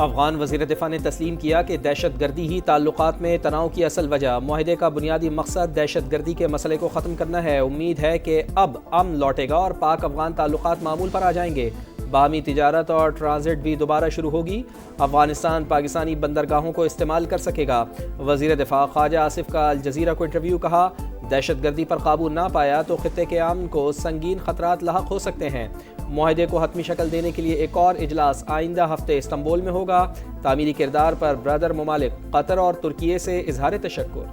अफगान वज़ीर दिफ़ा ने तस्लीम किया कि दहशत गर्दी ही ताल्लुकात में तनाव की असल वजह। मुआहदे का बुनियादी मकसद दहशत गर्दी के मसले को ख़त्म करना है। उम्मीद है कि अब अमन लौटेगा और पाक अफगान ताल्लुकात मामूल पर आ जाएंगे। बाहमी तिजारत और ट्रांजिट भी दोबारा शुरू होगी। अफगानिस्तान पाकिस्तानी बंदरगाहों को इस्तेमाल कर सकेगा। वज़ीर दिफ़ा ख्वाजा आसिफ का अल जज़ीरा को इंटरव्यू। कहा, दहशत गर्दी पर काबू ना पाया तो खित्ते के अमन को संगीन खतरात लाहक हो सकते हैं। मुआहदे को हतमी शक्ल देने के लिए एक और इजलास आइंदा हफ्ते इस्तंबुल में होगा। तामीरी किरदार पर ब्रदर ममालिक कतर और तुर्की से इजहार तशक्कुर।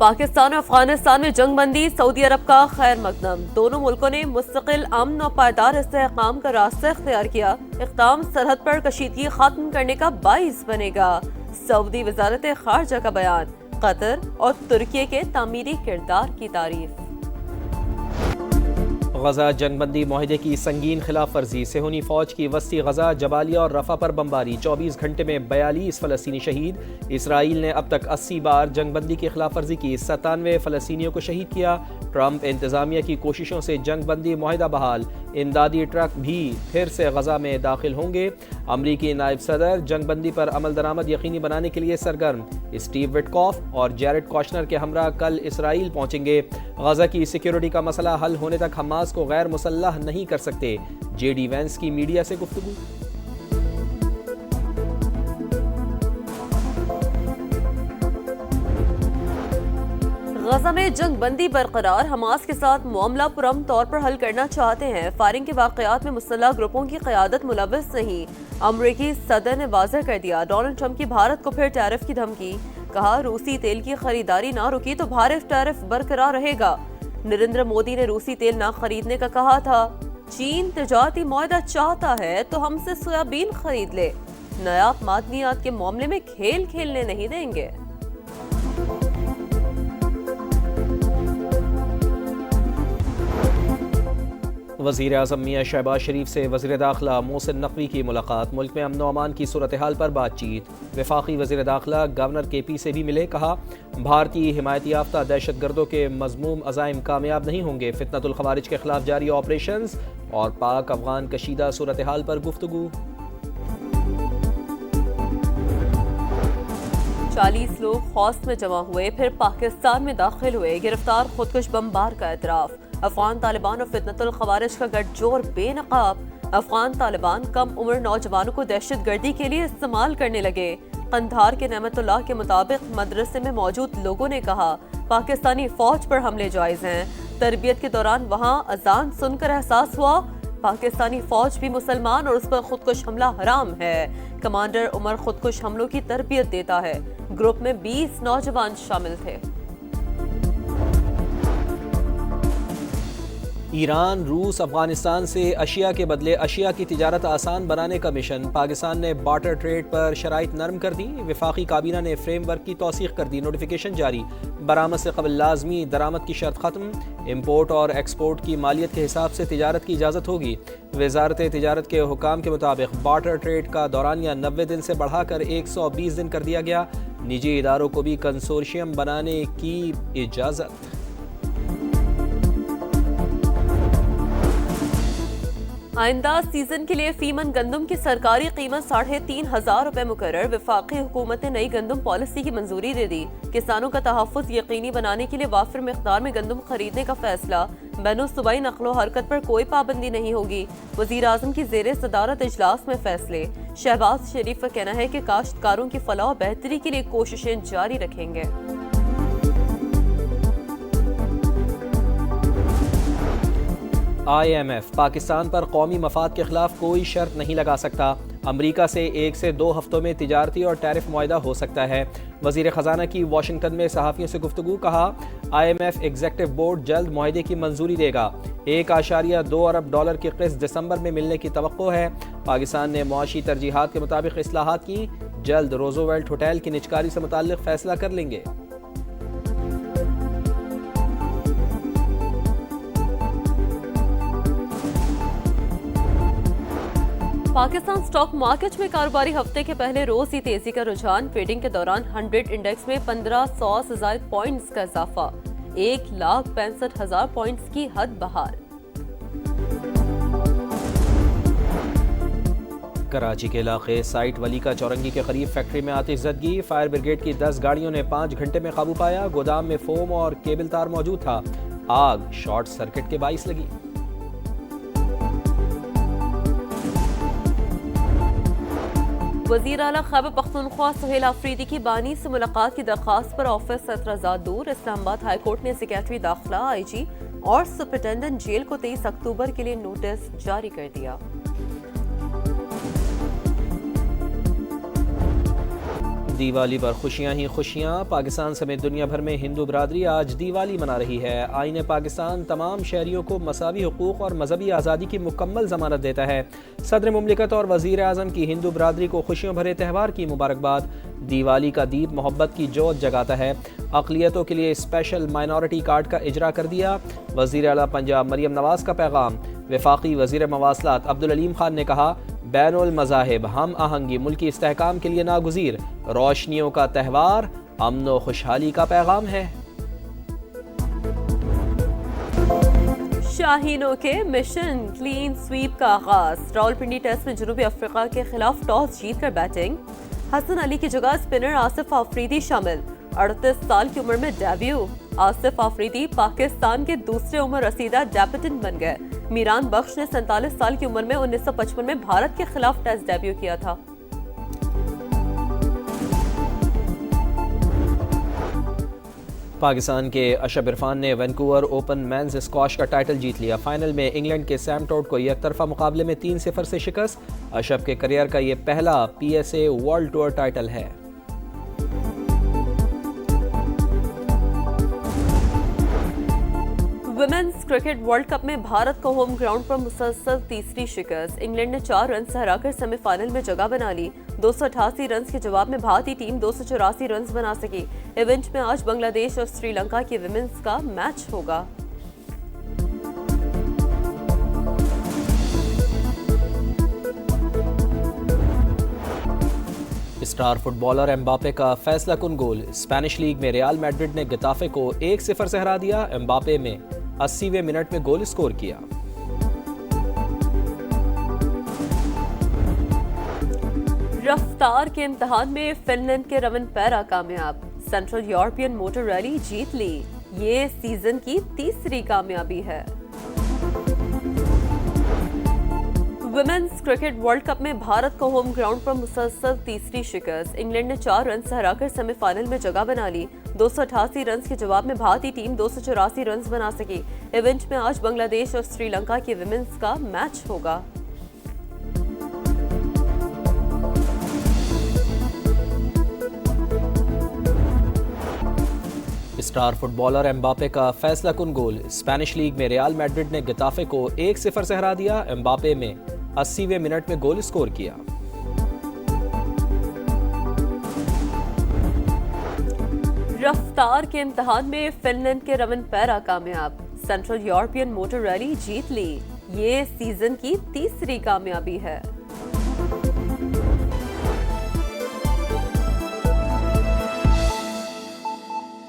पाकिस्तान और अफगानिस्तान में जंग बंदी, सऊदी अरब का खैर मकदम। दोनों मुल्कों ने मुस्तकिल अमन और पायदार इस्तेहकाम का रास्ता इख्तियार किया। इक़दाम सरहद पर कशीदगी खत्म करने का बाइस बनेगा। सऊदी वजारत खारजा का बयान। कतर और तुर्की के तामीरी किरदार की तारीफ। गजा जंगबंदी मुआहदे की संगीन खिलाफ वर्जी। सेहूनी फौज की वस्ती गजा, जबालिया और रफा पर बमबारी। 24 घंटे में 42 फ़लस्तीनी शहीद। इसराइल ने अब तक 80 बार जंगबंदी की खिलाफ वर्जी की। 97 फ़लस्तीनियों को शहीद किया। ट्रंप इंतज़ामिया की कोशिशों से जंगबंदी मुआहदा बहाल। इमदादी ट्रक भी फिर से गजा में दाखिल होंगे। अमरीकी नायब सदर जंगबंदी पर अमल दरामद यकीनी बनाने के लिए सरगर्म। स्टीव विटकॉफ और जैरेड कॉशनर के हमरा कल इसराइल पहुंचेंगे। गजा की सिक्योरिटी का मसला हल होने तक हमास को गैर मुसल्लह नहीं कर सकते। जेडी वेंस की मीडिया से गुफ्तगू। गजा में जंग बंदी बरकरार। हमास के साथ मामला पुरअमन तौर पर हल करना चाहते हैं। फायरिंग के वाकयात में मुसल्लह ग्रुपों की क़यादत मुलव्वस नहीं। अमरीकी सदर ने वाज़ह कर दिया। डोनाल्ड ट्रंप की भारत को फिर टैरिफ की धमकी। कहा, रूसी तेल की खरीदारी ना रुकी तो भारत टैरिफ बरकरार रहेगा। नरेंद्र मोदी ने रूसी तेल ना खरीदने का कहा था। चीन तिजारती मुआहदा चाहता है तो हमसे सोयाबीन खरीद ले। नायाब मादनियात के मामले में खेल खेलने नहीं देंगे। वज़ीर आज़म मियां शहबाज शरीफ से वज़ीर दाखिला मोहसिन नकवी की मुलाकात। मुल्क में अमन व अमान की सूरत हाल पर बातचीत। वफाकी वज़ीर दाखिला गवर्नर KP से भी मिले। कहा, भारतीय हिमायत याफ्ता दहशत गर्दों के मज़मूम अज़ाइम कामयाब नहीं होंगे। फितनतुल ख़वारिज के खिलाफ जारी ऑपरेशंस और पाक अफगान कशीदा सूरत हाल पर गुफ्तगू। 40 लोग खौस में जमा हुए, फिर पाकिस्तान में दाखिल हुए। गिरफ्तार खुदकुश बमबार का एतराफ़। अफगान तालिबान और फितनतुल ख़वारिज का गठजोड़ बेनकाब। अफगान तालिबान कम उम्र नौजवानों को दहशत गर्दी के लिए इस्तेमाल करने लगे। कंधार के नेमतुल्लाह के मुताबिक मदरसे में मौजूद लोगों ने कहा, पाकिस्तानी फौज पर हमले जायज़ हैं। तरबियत के दौरान वहाँ अजान सुनकर एहसास हुआ पाकिस्तानी फौज भी मुसलमान और उस पर खुदकुश हमला हराम है। कमांडर उमर खुदकुश हमलों की तरबियत देता है। ग्रुप में 20 नौजवान शामिल थे। ईरान रूस अफगानिस्तान से अशिया के बदले अशिया की तिजारत आसान बनाने का मिशन। पाकिस्तान ने बार्टर ट्रेड पर शराइत नरम कर दी। वफाकी काबीना ने फ्रेमवर्क की तौसीक कर दी। नोटिफिकेशन जारी। बरामद से कबल लाजमी दरामद की शर्त खत्म। इम्पोर्ट और एक्सपोर्ट की मालियत के हिसाब से तिजारत की इजाज़त होगी। वजारत तिजारत के हुकाम के मुताबिक बार्टर ट्रेड का दौरानिया 90 दिन से बढ़ाकर 120 दिन कर दिया गया। निजी इदारों को भी कंसोर्शियम बनाने की इजाज़त। आइंदा सीजन के लिए फीमन गंदम की सरकारी कीमत 3,500 रुपए मुकर्रर। वफाकी हुकूमत ने नई गंदम पॉलिसी की मंजूरी दे दी। किसानों का तहफ़्फ़ुज़ यकीनी बनाने के लिए वाफिर मिक़दार में गंदम खरीदने का फैसला। बैनुल सूबाई नक़्लो हरकत पर कोई पाबंदी नहीं होगी। वज़ीर आज़म की ज़ेरे सदारत इजलास में फैसले। शहबाज शरीफ का कहना है कि काश्तकारों की फलाह बेहतरी के लिए कोशिशें जारी रखेंगे। IMF पाकिस्तान पर कौमी मफाद के खिलाफ कोई शर्त नहीं लगा सकता। अमरीका से 1 से 2 हफ्तों में तिजारती और टैरिफ मुआहदा हो सकता है। वज़ीर ख़जाना की वाशिंगटन में सहाफ़ियों से गुफ्तगू। कहा, IMF एग्जेक्टिव बोर्ड जल्द मुआहदे की मंजूरी देगा। 1.2 अरब डॉलर की क़िस्त दिसंबर में मिलने की तवक्को है। पाकिस्तान ने मुआशी तरजीहात के मुताबिक इस्लाहात की। जल्द रोज़ोवेल्ट होटल की निजकारी से मुताल्लिक़ फ़ैसला कर लेंगे। पाकिस्तान स्टॉक मार्केट में कारोबारी हफ्ते के पहले रोज ही तेजी का रुझान। ट्रेडिंग के दौरान 100 इंडेक्स में 1500 से ज़ायद पॉइंट्स का इजाफा। 1,65,000 पॉइंट्स की हद बहार। कराची के इलाके साइट वली का चौरंगी के करीब फैक्ट्री में आतिशज़दगी। फायर ब्रिगेड की 10 गाड़ियों ने 5 घंटे में काबू पाया। गोदाम में फोम और केबल तार मौजूद था। आग शॉर्ट सर्किट के बाइस लगी। वज़ीर आला खैबर पख्तूनख्वा सुहेल आफरीदी की बानी से मुलाकात की दरख्वास्त पर ऑफिस से एतराज़ात दूर। इस्लामाबाद हाई कोर्ट ने सेक्रेटरी दाखिला, IG और सुपरिटेंडेंट जेल को 23 अक्टूबर के लिए नोटिस जारी कर दिया। दिवाली पर खुशियां ही खुशियां। पाकिस्तान समेत दुनिया भर में हिंदू बरादरी आज दिवाली मना रही है। आईन पाकिस्तान तमाम शहरियों को मसावी हुकूक और मजहबी आज़ादी की मुकम्मल ज़मानत देता है। सदर मुमलिकत और वज़ीर आज़म की हिंदू बरादरी को खुशियों भरे त्यौहार की मुबारकबाद। दिवाली का दीप मोहब्बत की जोत जगाता है। अक़लियतों के लिए स्पेशल माइनॉरिटी कार्ड का इजरा कर दिया। वज़ीर आला पंजाब मरियम नवाज़ का पैगाम। वफाकी वज़ीर मवासलात अब्दुल अलीम खान ने कहा, बैनुल मज़ाहिब हम आहंगी मुल्की इस्तेहकाम के लिए नागुज़ीर। रोशनियों का त्यौहार अमन व खुशहाली का पैगाम है। शाहीनों के मिशन क्लीन स्वीप का आगाज। रावलपिंडी टेस्ट में जनूबी अफ्रीका के खिलाफ टॉस जीतकर बैटिंग। हसन अली की जगह स्पिनर आसिफ आफरीदी शामिल। 38 साल की उम्र में डेब्यू। आसिफ आफरीदी पाकिस्तान के दूसरे उम्र रसीदा डेब्यूटेंट बन गए। मीरान बख्श ने 47 साल की उम्र में 1955 में भारत के खिलाफ टेस्ट डेब्यू किया था। पाकिस्तान के अशब इरफान ने वैंकूवर ओपन मेंस स्क्वाश का टाइटल जीत लिया। फाइनल में इंग्लैंड के सैम टोड को एक तरफा मुकाबले में 3-0 से शिकस्त। अशब के करियर का ये पहला PSA वर्ल्ड टूर टाइटल है। वुमेन्स क्रिकेट वर्ल्ड कप में भारत को होम ग्राउंड पर मुसलसल तीसरी शिकस्त। इंग्लैंड ने 4 रन से हराकर सेमीफाइनल में जगह बना ली। 288 रन के जवाब में भारतीय टीम 284 रन बना सकी। इवेंट में आज बांग्लादेश और श्रीलंका की विमेंस का मैच होगा। स्टार फुटबॉलर एम्बापे का फैसला कुन गोल। स्पेनिश लीग में रियल मैड्रिड ने गेताफे को 1-0 से हरा दिया। एम्बापे में 80वें मिनट में गोल स्कोर किया। रफ्तार के इम्तिहान में फिनलैंड के रवन पैरा कामयाब। सेंट्रल यूरोपियन मोटर रैली जीत ली। ये सीजन की तीसरी कामयाबी है। वुमेन्स क्रिकेट वर्ल्ड कप में भारत को होम ग्राउंड पर मुसलसल तीसरी शिकस्त। इंग्लैंड ने 4 रन से हराकर सेमीफाइनल में जगह बना ली। 288 रन के जवाब में भारतीय टीम 284 रन बना सकी। इवेंट में आज बांग्लादेश और श्रीलंका की विमेंस का मैच होगा। स्टार फुटबॉलर एम्बापे का फैसला कुन गोल। स्पेनिश लीग में रियल मैड्रिड ने गेताफे को 1-0 से हरा दिया। एम्बापे में 80वें मिनट में गोल स्कोर किया। रफ्तार के इम्तिहान में फिनलैंड के रवन पैरा कामयाब। सेंट्रल यूरोपियन मोटर रैली जीत ली। ये सीजन की तीसरी कामयाबी है।